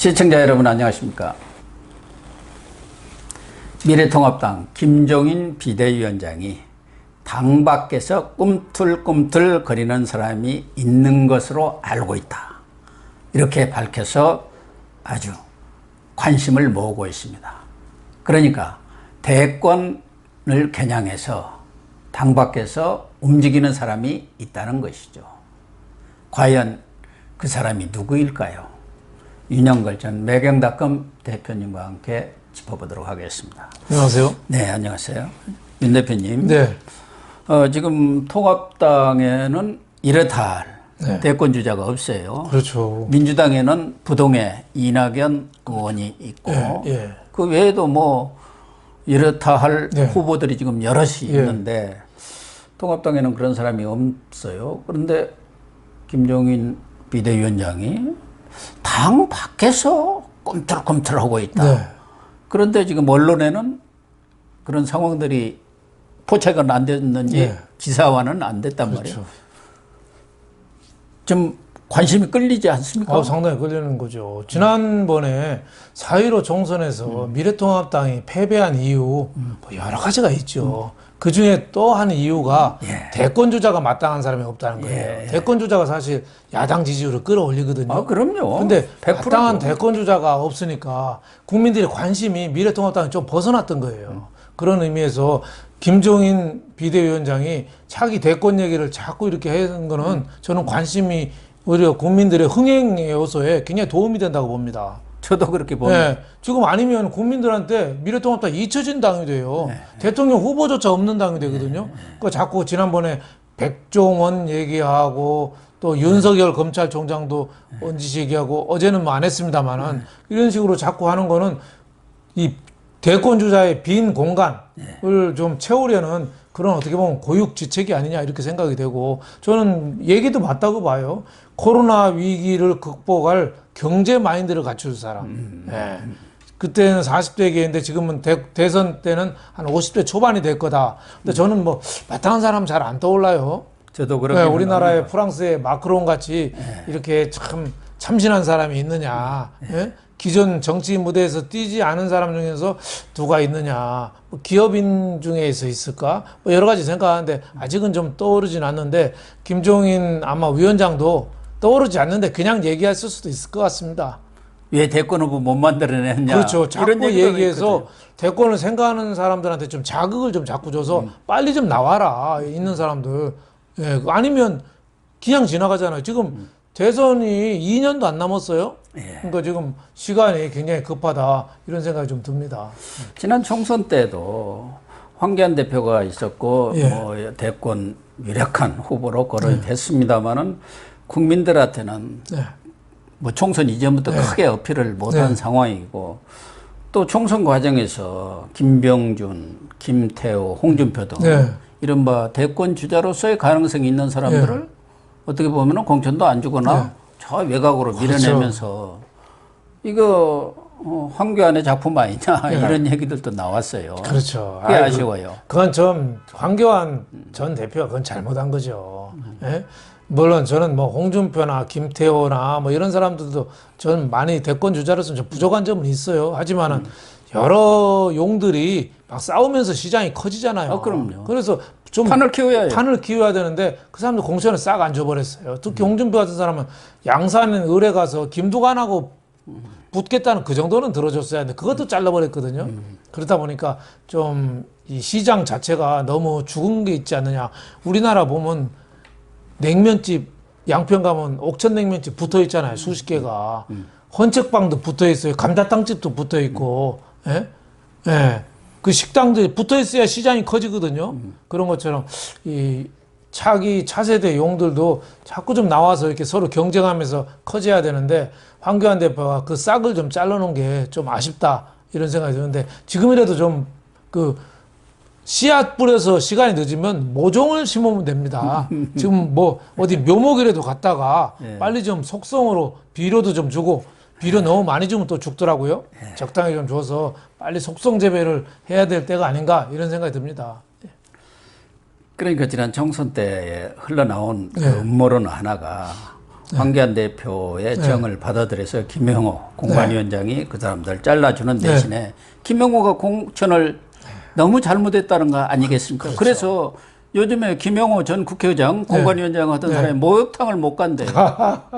시청자 여러분 안녕하십니까. 미래통합당 김종인 비대위원장이 당 밖에서 꿈틀꿈틀 거리는 사람이 있는 것으로 알고 있다, 이렇게 밝혀서 아주 관심을 모으고 있습니다. 그러니까 대권을 겨냥해서 당 밖에서 움직이는 사람이 있다는 것이죠. 과연 그 사람이 누구일까요? 윤영걸 전 매경닷컴 대표님과 함께 짚어보도록 하겠습니다. 안녕하세요. 네, 안녕하세요. 윤 대표님. 네. 지금 통합당에는 이렇다 할 네. 대권 주자가 없어요. 그렇죠. 민주당에는 부동의 이낙연 의원이 있고, 예. 그 외에도 뭐 이렇다 할 네. 후보들이 지금 여럿이 예. 있는데, 통합당에는 그런 사람이 없어요. 그런데 김종인 비대위원장이 당 밖에서 꿈틀꿈틀하고 있다. 네. 그런데 지금 언론에는 그런 상황들이 포착은 안 됐는지 네. 기사화는 안 됐단 그렇죠. 말이에요. 좀 관심이 끌리지 않습니까? 상당히 걸리는 거죠. 지난번에 4.15 총선에서 미래통합당이 패배한 이유 뭐 여러 가지가 있죠. 그 중에 또 한 이유가 대권 주자가 마땅한 사람이 없다는 거예요. 대권 주자가 사실 야당 지지율을 끌어올리거든요. 그럼요. 근데 100%죠. 마땅한 대권 주자가 없으니까 국민들의 관심이 미래통합당이 좀 벗어났던 거예요. 그런 의미에서 김종인 비대위원장이 차기 대권 얘기를 자꾸 이렇게 하는 거는 저는 관심이 오히려 국민들의 흥행의 요소에 굉장히 도움이 된다고 봅니다. 저도 그렇게 봅니다. 네, 지금 아니면 국민들한테 미래통합당 잊혀진 당이 돼요. 대통령 후보조차 없는 당이 되거든요. 그러니까 자꾸 지난번에 백종원 얘기하고 또 윤석열 검찰총장도 언제 얘기하고 어제는 뭐 안 했습니다만은 이런 식으로 자꾸 하는 거는 이 대권 주자의 빈 공간을 좀 채우려는 그런 어떻게 보면 고육지책이 아니냐 이렇게 생각이 되고, 저는 얘기도 맞다고 봐요. 코로나 위기를 극복할 경제 마인드를 갖출 사람. 네. 그때는 40대 얘기했는데 지금은 대선 때는 한 50대 초반이 될 거다. 근데 저는 뭐 마땅한 사람 잘 안 떠올라요. 저도 그렇게 네, 우리나라의 프랑스의 마크롱 같이 이렇게 참 참신한 사람이 있느냐. 예? 기존 정치 무대에서 뛰지 않은 사람 중에서 누가 있느냐. 뭐 기업인 중에서 있을까? 뭐 여러 가지 생각하는데 아직은 좀 떠오르진 않는데, 김종인 아마 위원장도 떠오르지 않는데 그냥 얘기했을 수도 있을 것 같습니다. 왜 대권 후보 못 만들어냈냐. 그렇죠. 자꾸 이런 얘기도 얘기해서 있거든요. 대권을 생각하는 사람들한테 좀 자극을 좀 자꾸 줘서 빨리 좀 나와라. 있는 사람들. 예, 아니면 그냥 지나가잖아요. 지금 대선이 2년도 안 남았어요. 그러니까 지금 시간이 굉장히 급하다, 이런 생각이 좀 듭니다. 지난 총선 때도 황교안 대표가 있었고 뭐 대권 유력한 후보로 거론이 됐습니다만은 국민들한테는 뭐 총선 이전부터 크게 어필을 못한 상황이고, 또 총선 과정에서 김병준, 김태호, 홍준표 등 이른바 대권 주자로서의 가능성이 있는 사람들을 어떻게 보면 공천도 안 주거나 저 외곽으로 밀어내면서 이거 황교안의 작품 아니냐 이런 얘기들도 나왔어요. 그렇죠. 그게 아쉬워요. 그건 좀 황교안 전 대표가 그건 잘못한 거죠. 예? 물론 저는 뭐 홍준표나 김태호나 뭐 이런 사람들도 저는 많이 대권 주자로서 좀 부족한 점은 있어요. 하지만은 여러 용들이 막 싸우면서 시장이 커지잖아요. 그럼요. 그래서 좀 판을 키워야 되는데 그 사람들 공천을 싹 안 줘버렸어요. 특히 홍준표 같은 사람은 양산 을에 가서 김두관하고 붙겠다는 그 정도는 들어줬어야 하는데 그것도 잘라버렸거든요. 그러다 보니까 좀 이 시장 자체가 너무 죽은 게 있지 않느냐. 우리나라 보면 냉면집 양평 가면 옥천냉면집 붙어 있잖아요. 수십 개가. 헌책방도 붙어 있어요. 감자탕집도 붙어 있고. 예? 예. 그 식당들이 붙어 있어야 시장이 커지거든요. 그런 것처럼 이 차기 차세대 용들도 자꾸 좀 나와서 이렇게 서로 경쟁하면서 커져야 되는데, 황교안 대표가 그 싹을 좀 잘라놓은 게 좀 아쉽다, 이런 생각이 드는데, 지금이라도 좀 그 씨앗 뿌려서 시간이 늦으면 모종을 심으면 됩니다. 지금 뭐 어디 묘목이라도 갔다가 빨리 좀 속성으로 비료도 좀 주고, 비료 너무 많이 주면 또 죽더라고요. 적당히 좀 줘서 빨리 속성 재배를 해야 될 때가 아닌가, 이런 생각이 듭니다. 그러니까 지난 총선 때에 흘러나온 그 음모론 하나가 황교안 대표의 정을 받아들여서 김영호 공관위원장이 그 사람들 잘라주는 대신에 김영호가 공천을 너무 잘못했다는 거 아니겠습니까? 그렇죠. 그래서 요즘에 김영호 전 국회의장 공관위원장 하던 사람이 목욕탕을 못 간대.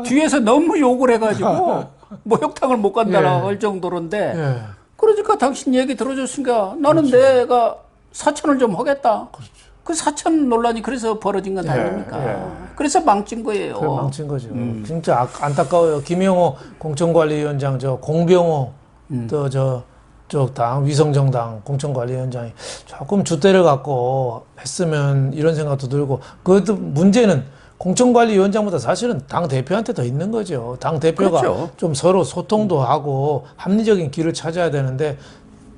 뒤에서 너무 욕을 해가지고 목욕탕을 못 간다라고 할 정도로인데 그러니까 당신 얘기 들어줬으니까 나는 내가 사천을 좀 하겠다. 그 사천 논란이 그래서 벌어진 건 아닙니까? 그래서 망친 거예요. 그래, 망친 거죠. 진짜 안타까워요. 김영호 공천관리위원장, 저 공병호 또 저쪽 당 위성정당 공천관리위원장이 조금 줏대를 갖고 했으면 이런 생각도 들고, 그것도 문제는 공천관리위원장보다 사실은 당 대표한테 더 있는 거죠. 당 대표가 그렇죠. 좀 서로 소통도 하고 합리적인 길을 찾아야 되는데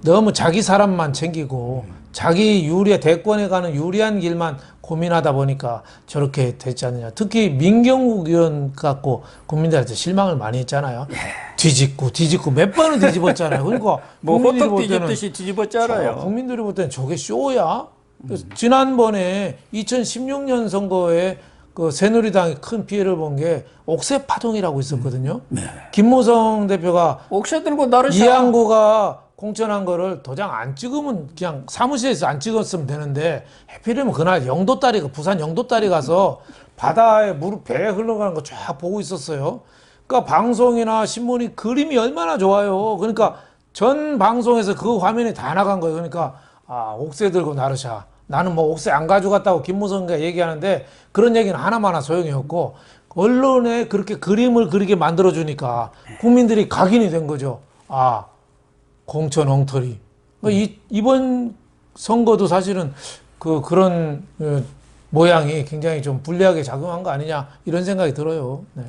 너무 자기 사람만 챙기고 자기 유리한 대권에 가는 유리한 길만 고민하다 보니까 저렇게 됐지 않느냐. 특히 민경욱 의원 갖고 국민들한테 실망을 많이 했잖아요. 뒤집고 몇 번을 뒤집었잖아요. 그러니까 뭐 국민들이 호떡 볼 때는 뒤집듯이 뒤집었잖아요. 국민들이 볼 때는 저게 쇼야. 지난번에 2016년 선거에 그 새누리당이 큰 피해를 본 게 옥새 파동이라고 있었거든요. 김무성 대표가 옥새 들고 나르샤. 이양구가 공천한 거를 도장 안 찍으면 그냥 사무실에서 안 찍었으면 되는데 해필이면 그날 영도다리가 부산 영도다리 가서 바다에 배에 흘러가는 거 쫙 보고 있었어요. 그러니까 방송이나 신문이 그림이 얼마나 좋아요. 그러니까 전 방송에서 그 화면이 다 나간 거예요. 그러니까 옥새 들고 나르샤. 나는 뭐 옥새 안 가져갔다고 김무성가 얘기하는데 그런 얘기는 하나마나 소용이 없고 언론에 그렇게 그림을 그리게 만들어주니까 국민들이 각인이 된 거죠. 공천 엉터리. 이번 선거도 사실은 그런 모양이 굉장히 좀 불리하게 작용한 거 아니냐 이런 생각이 들어요. 네.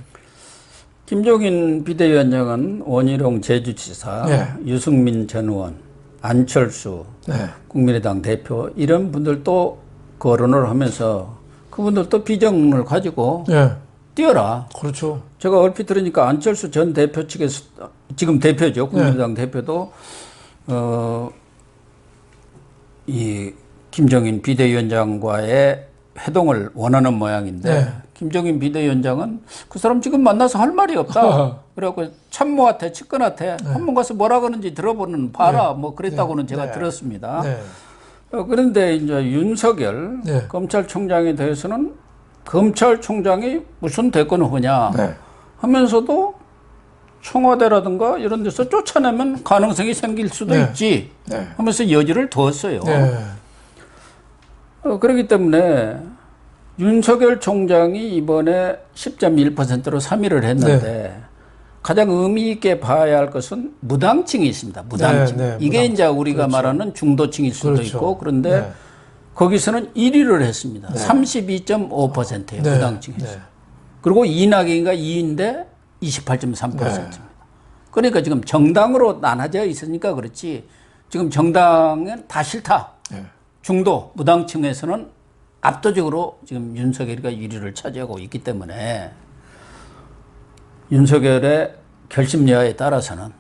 김종인 비대위원장은 원희룡 제주지사, 유승민 전 의원, 안철수 국민의당 대표 이런 분들도 거론을 하면서 그분들도 비전을 가지고 뛰어라. 그렇죠. 제가 얼핏 들으니까 안철수 전 대표 측에서 지금 대표죠. 국민의당 대표도 이 김종인 비대위원장과의 회동을 원하는 모양인데 김종인 비대위원장은 그 사람 지금 만나서 할 말이 없다. 그래갖고 참모한테 측근한테 한번 가서 뭐라 그러는지 들어보는 봐라. 뭐 그랬다고는 제가 들었습니다. 그런데 이제 윤석열 검찰총장에 대해서는 검찰총장이 무슨 대권을 하냐 하면서도 청와대라든가 이런 데서 쫓아내면 가능성이 생길 수도 있지 하면서 여지를 뒀어요. 그렇기 때문에 윤석열 총장이 이번에 10.1%로 3위를 했는데 가장 의미 있게 봐야 할 것은 무당층이 있습니다. 무당층. 이게 이제 우리가 말하는 중도층일 수도 있고 그런데 거기서는 1위를 했습니다. 32.5%예요. 무당층에서. 그리고 이낙연이가 2위인데 28.3%입니다. 그러니까 지금 정당으로 나눠져 있으니까 그렇지 지금 정당은 다 싫다. 중도 무당층에서는 압도적으로 지금 윤석열이가 1위를 차지하고 있기 때문에 윤석열의 결심 여하에 따라서는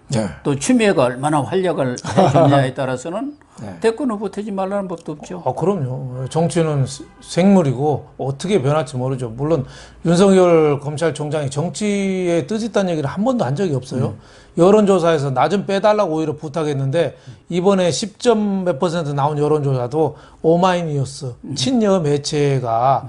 또 추미애가 얼마나 활약을 해주느냐에 따라서는 대권 후보 되지 말라는 법도 없죠. 그럼요. 정치는 생물이고 어떻게 변할지 모르죠. 물론 윤석열 검찰총장이 정치에 뜻있다는 얘기를 한 번도 한 적이 없어요. 여론조사에서 나 좀 빼달라고 오히려 부탁했는데 이번에 10점 몇 % 나온 여론조사도 오마이뉴스 친여 매체가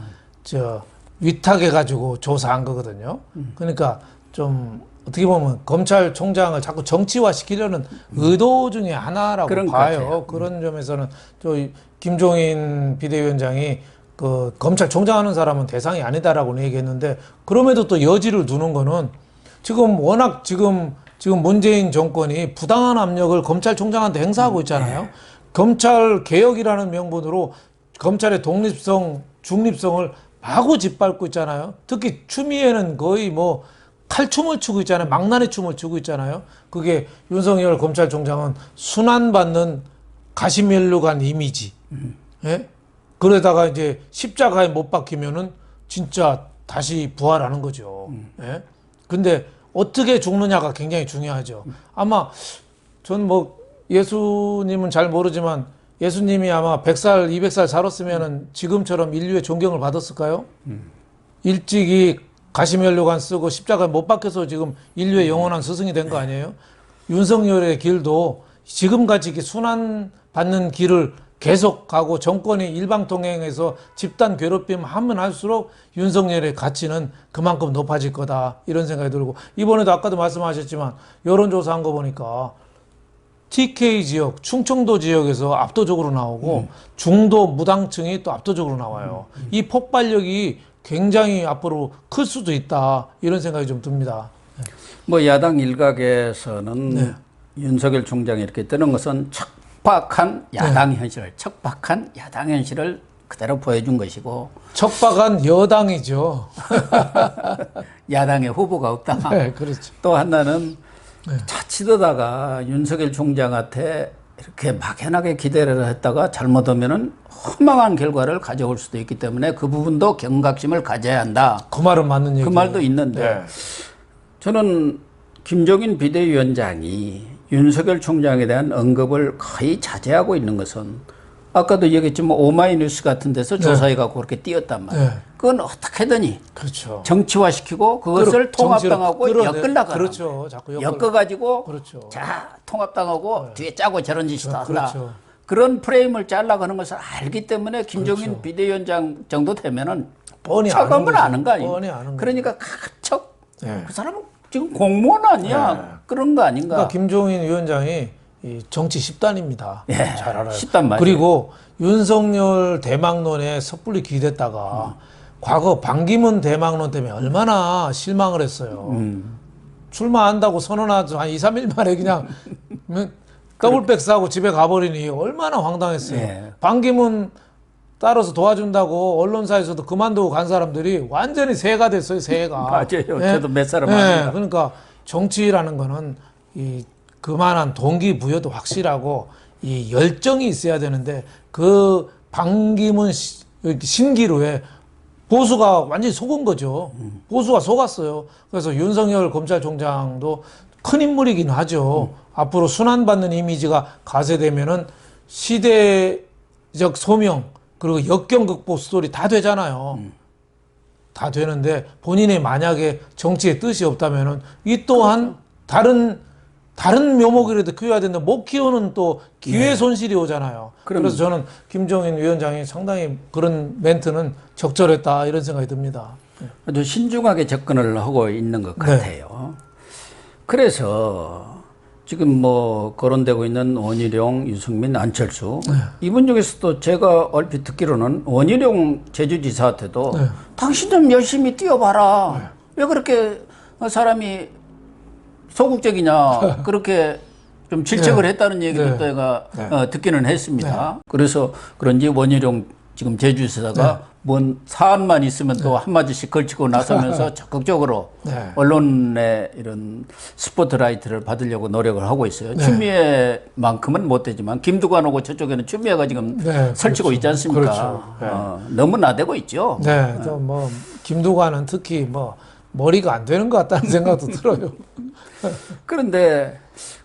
위탁해가지고 조사한 거거든요. 그러니까 좀 어떻게 보면 검찰총장을 자꾸 정치화 시키려는 의도 중에 하나라고 봐요. 그런 점에서는 저희 김종인 비대위원장이 그 검찰총장 하는 사람은 대상이 아니다라고 얘기했는데 그럼에도 또 여지를 두는 거는 지금 워낙 지금 문재인 정권이 부당한 압력을 검찰총장한테 행사하고 있잖아요. 검찰 개혁이라는 명분으로 검찰의 독립성, 중립성을 마구 짓밟고 있잖아요. 특히 추미애는 거의 뭐 칼춤을 추고 있잖아요. 망나니 춤을 추고 있잖아요. 그게 윤석열 검찰총장은 순환받는 가시멜로 간 이미지. 그러다가 이제 십자가에 못 박히면은 진짜 다시 부활하는 거죠. 근데 어떻게 죽느냐가 굉장히 중요하죠. 아마 전 뭐 예수님은 잘 모르지만 예수님이 아마 100살, 200살 살았으면은 지금처럼 인류의 존경을 받았을까요? 일찍이 가시면류관 쓰고 십자가 못 박혀서 지금 인류의 영원한 스승이 된 거 아니에요? 윤석열의 길도 지금같이 이렇게 순환 받는 길을 계속 가고 정권이 일방통행해서 집단 괴롭힘 하면 할수록 윤석열의 가치는 그만큼 높아질 거다 이런 생각이 들고, 이번에도 아까도 말씀하셨지만 여론조사 한 거 보니까 TK 지역, 충청도 지역에서 압도적으로 나오고 중도 무당층이 또 압도적으로 나와요. 이 폭발력이 굉장히 앞으로 클 수도 있다 이런 생각이 좀 듭니다. 뭐 야당 일각에서는 네. 윤석열 총장이 이렇게 뜨는 것은 척박한 야당 현실을, 척박한 야당 현실을 그대로 보여준 것이고, 척박한 여당이죠. 야당에 후보가 없다. 네, 그렇죠. 또 하나는 자칫하다가 윤석열 총장한테 이렇게 막연하게 기대를 했다가 잘못하면은 허망한 결과를 가져올 수도 있기 때문에 그 부분도 경각심을 가져야 한다. 그 말은 맞는 얘기예요. 그 말도 있는데 네. 저는 김종인 비대위원장이 윤석열 총장에 대한 언급을 거의 자제하고 있는 것은, 아까도 얘기했지만 오마이뉴스 같은 데서 조사해갖고 그렇게 띄었단 말이에요. 그건 어떻게든지 그렇죠. 정치화시키고 그것을 통합당하고 엮으려고 그렇죠. 자꾸 엮어가지고 그렇죠. 자 통합당하고 뒤에 짜고 저런 짓이다 한다. 그렇죠. 그런 프레임을 짜려고 하는 것을 알기 때문에 김종인 비대위원장 정도 되면은 뻔히 처감을 아는 거 아니에요. 뻔히 아는 그러니까 가척 네. 그 사람은 지금 공무원 아니야. 그런 거 아닌가. 그러니까 김종인 위원장이 이 정치 10단입니다. 예, 잘 알아요. 10단 맞아요. 그리고 윤석열 대망론에 섣불리 기댔다가 과거 반기문 대망론 때문에 얼마나 실망을 했어요. 출마한다고 선언하죠. 한 2, 3일 만에 그냥 더블백 싸고 집에 가버리니 얼마나 황당했어요. 예. 반기문 따라서 도와준다고 언론사에서도 그만두고 간 사람들이 완전히 새가 됐어요. 새가. 맞아요. 예? 저도 몇 사람 예. 압니다. 그러니까 정치라는 거는 이 그만한 동기부여도 확실하고 이 열정이 있어야 되는데, 그 반기문 신기루에 보수가 완전히 속은 거죠. 보수가 속았어요. 그래서 윤석열 검찰총장도 큰 인물이긴 하죠. 앞으로 순환받는 이미지가 가세되면은 시대적 소명 그리고 역경 극복 스토리 다 되잖아요. 다 되는데 본인이 만약에 정치에 뜻이 없다면은 이 또한 다른 묘목이라도 키워야 되는데 못 키우는 또 기회 손실이 오잖아요. 그래서 저는 김종인 위원장이 상당히 그런 멘트는 적절했다 이런 생각이 듭니다. 아주 신중하게 접근을 하고 있는 것 같아요. 그래서 지금 뭐 거론되고 있는 원희룡, 유승민, 안철수 이분 중에서도 제가 얼핏 듣기로는 원희룡 제주지사한테도 당신 좀 열심히 뛰어봐라. 왜 그렇게 사람이 소극적이냐 그렇게 좀 질책을 했다는 얘기도 제가 듣기는 했습니다. 그래서 그런지 원희룡 지금 제주지사가 뭔 사안만 있으면 또 한마디씩 걸치고 나서면서 적극적으로 언론의 이런 스포트라이트를 받으려고 노력을 하고 있어요. 추미애만큼은 못 되지만 김두관하고 저쪽에는 추미애가 지금 설치고 있지 않습니까? 그렇죠. 너무 나대고 있죠. 네, 뭐 김두관은 특히 뭐 머리가 안 되는 것 같다는 생각도 들어요. 그런데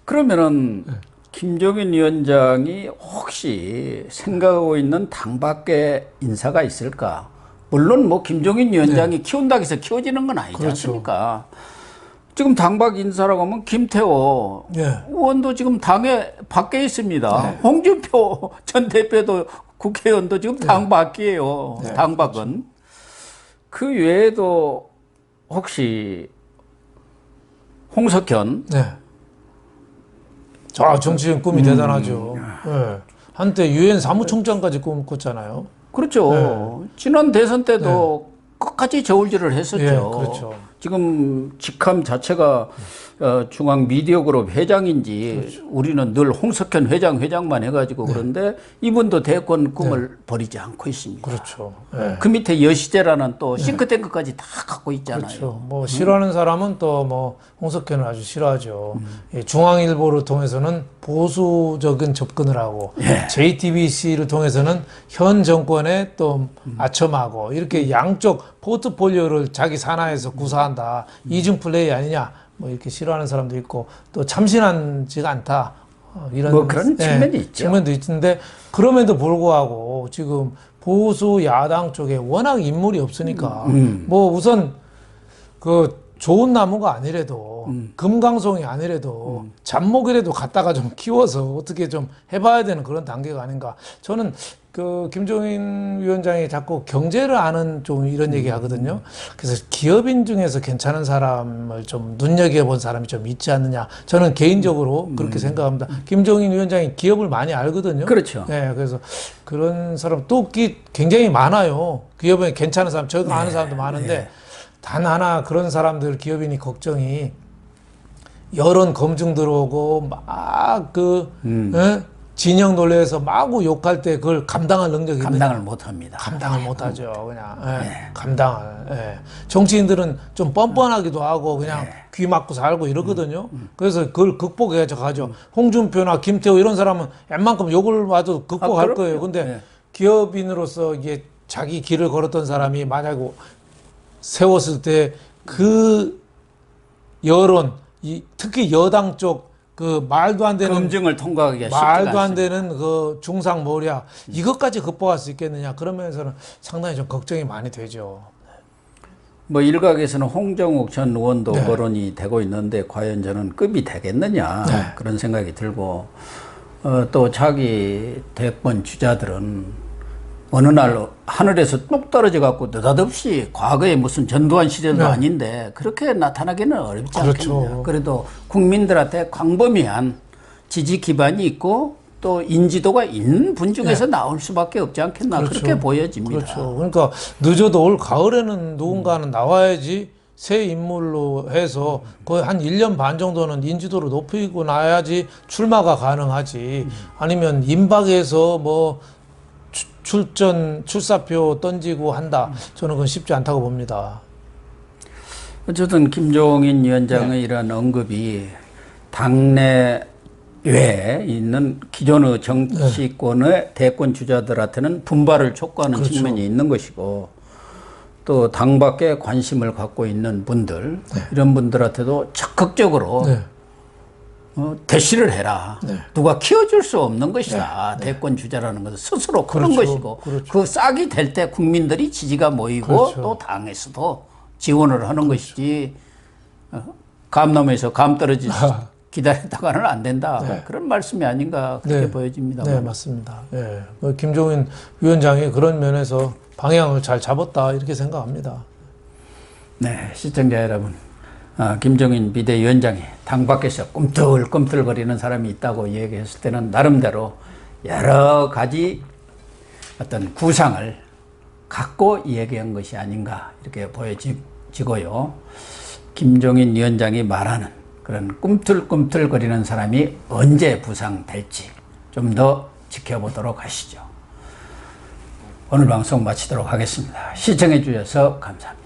그러면은 김종인 위원장이 혹시 생각하고 있는 당 밖에 인사가 있을까? 물론 뭐 김종인 위원장이 키운다고 해서 키워지는 건 아니지 않습니까? 지금 당 밖 인사라고 하면 김태호 의원도 지금 당에 밖에 있습니다. 홍준표 전 대표도 국회의원도 지금 당 밖이에요. 당 밖은. 그 외에도 혹시 홍석현 정치인 꿈이 대단하죠. 한때 유엔 사무총장까지 꿈꿨잖아요. 그렇죠. 지난 대선 때도 끝까지 저울질을 했었죠. 그렇죠. 지금 직함 자체가 중앙 미디어 그룹 회장인지 우리는 늘 홍석현 회장만 해가지고 그런데 이분도 대권 꿈을 버리지 않고 있습니다. 그렇죠. 그 밑에 여시제라는 또 싱크탱크까지 다 갖고 있잖아요. 그렇죠. 뭐 싫어하는 사람은 또 뭐 홍석현을 아주 싫어하죠. 중앙일보를 통해서는 보수적인 접근을 하고 JTBC를 통해서는 현 정권에 또 아첨하고 이렇게 양쪽 포트폴리오를 자기 산하에서 구사한다. 이중 플레이 아니냐. 뭐 이렇게 싫어하는 사람도 있고 또 참신하지가 않다. 이런 뭐 그런 측면이 있죠. 측면도 있는데 그럼에도 불구하고 지금 보수 야당 쪽에 워낙 인물이 없으니까 뭐 우선 그 좋은 나무가 아니래도 금강송이 아니래도 잡목이라도 갖다가 좀 키워서 어떻게 좀 해봐야 되는 그런 단계가 아닌가. 저는 그 김종인 위원장이 자꾸 경제를 아는 좀 이런 얘기 하거든요. 그래서 기업인 중에서 괜찮은 사람을 좀 눈여겨본 사람이 좀 있지 않느냐. 저는 개인적으로 그렇게 생각합니다. 김종인 위원장이 기업을 많이 알거든요. 그렇죠. 네, 그래서 그런 사람 또 굉장히 많아요. 기업에 괜찮은 사람, 저도 아는 사람도 많은데 단 하나 그런 사람들 기업인이 걱정이 여론 검증 들어오고 막 진영 논리에서 마구 욕할 때 그걸 감당할 능력이 감당을 못 합니다. 감당을 못 하죠. 그냥 감당을. 정치인들은 좀 뻔뻔하기도 하고 그냥 귀 막고 살고 이러거든요. 그래서 그걸 극복해야죠. 가죠. 홍준표나 김태호 이런 사람은 웬만큼 욕을 와도 극복할 거예요. 근데 기업인으로서 이게 자기 길을 걸었던 사람이 만약에 세웠을 때 그 여론, 특히 여당 쪽 그 말도 안 되는 검증을 통과하기가 쉽지가 말도 안 않습니다. 되는 그 중상모략 이것까지 극복할 수 있겠느냐 그런 면에서는 상당히 좀 걱정이 많이 되죠. 뭐 일각에서는 홍정욱 전 의원도 거론이 되고 있는데 과연 저는 급이 되겠느냐 그런 생각이 들고 또 자기 대권 주자들은 어느 날 하늘에서 뚝 떨어져 갖고 느닷없이 과거에 무슨 전두환 시절도 아닌데 그렇게 나타나기는 어렵지 않겠냐. 그래도 국민들한테 광범위한 지지 기반이 있고 또 인지도가 있는 분 중에서 나올 수밖에 없지 않겠나. 그렇게 보여집니다. 그렇죠. 그러니까 늦어도 올 가을에는 누군가는 나와야지 새 인물로 해서 거의 한 1년 반 정도는 인지도를 높이고 나야지 출마가 가능하지. 아니면 임박해서 뭐 출사표 던지고 한다. 저는 그건 쉽지 않다고 봅니다. 어쨌든 김종인 위원장의 이런 언급이 당내외에 있는 기존의 정치권의 대권 주자들한테는 분발을 촉구하는 측면이 있는 것이고 또 당 밖에 관심을 갖고 있는 분들 이런 분들한테도 적극적으로 대시를 해라. 누가 키워줄 수 없는 것이다. 대권 주자라는 것은 스스로 그런 것이고 그 싹이 될 때 국민들이 지지가 모이고 또 당에서도 지원을 하는 것이지 감놈에서 감 떨어지 기다렸다가는 안 된다. 그런 말씀이 아닌가 그렇게 보여집니다. 네, 맞습니다. 김종인 위원장이 그런 면에서 방향을 잘 잡았다 이렇게 생각합니다. 네, 시청자 여러분. 김종인 비대위원장이 당 밖에서 꿈틀꿈틀거리는 사람이 있다고 얘기했을 때는 나름대로 여러 가지 어떤 구상을 갖고 얘기한 것이 아닌가 이렇게 보여지고요. 김종인 위원장이 말하는 그런 꿈틀꿈틀거리는 사람이 언제 부상될지 좀 더 지켜보도록 하시죠. 오늘 방송 마치도록 하겠습니다. 시청해 주셔서 감사합니다.